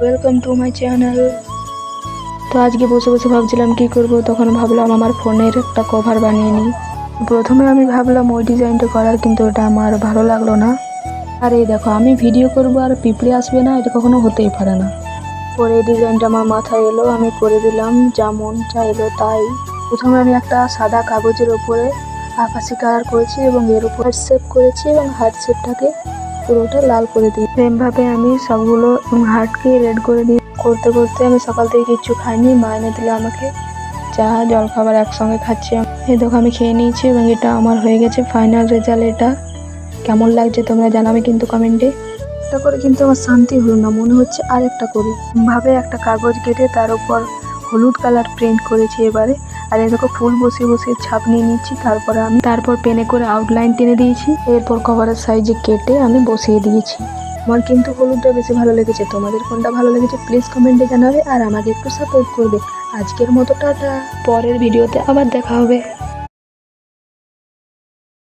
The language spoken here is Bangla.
Welcome to my channel. তো আজকে বসে বসে ভাবছিলাম কি করব, তখন ভাবলাম আমার ফোনের একটা কভার বানিয়ে নিই। প্রথমে আমি ভাবলাম ওই ডিজাইনটা করার, কিন্তু ওটা আমার ভালো লাগলো না। আর এই দেখো, আমি ভিডিও করব আর পিঁপড়ে আসবে না, এটা কখনো হতেই পারে না। পরে এই ডিজাইনটা আমার মাথায় এলো, আমি করে দিলাম যেমন চাইলো তাই। প্রথমে আমি একটা সাদা কাগজের ওপরে আকাশি কালার করেছি এবং এর উপর হার্ট শেপ করেছি এবং হার্ট শেপটাকে পুরোটা লাল করে দিই। সেমভাবে আমি সবগুলো হার্টকে রেড করে দিই। করতে করতে আমি সকাল থেকে কিচ্ছু খাইনি, মা এনে দিলে আমাকে চা জলখাবার একসঙ্গে খাচ্ছি। এই দেখো আমি খেয়ে নিয়েছি এবং এটা আমার হয়ে গেছে ফাইনাল রেজাল্ট। এটা কেমন লাগছে তোমরা জানাবে কিন্তু কমেন্টে। একটা করে কিন্তু আমার শান্তি হলো না, মনে হচ্ছে আর একটা করি। ভাবে একটা কাগজ কেটে তার উপর হলুদ কালার প্রিন্ট করেছি এবারে। আর এই দেখো ফুল বসিয়ে বসিয়ে ছাপ নিয়ে নিচ্ছি, তারপর পেনে করে আউটলাইন টেনে দিয়েছি। এরপর কভারের সাইজে কেটে আমি বসিয়ে দিয়েছি। আমার কিন্তু হলুদটা বেশি ভালো লেগেছে, তোমাদের কোনটা ভালো লেগেছে প্লিজ কমেন্টে জানাবে আর আমাকে একটু সাপোর্ট করবে। আজকের মতো টাটা, পরের ভিডিওতে আবার দেখা হবে।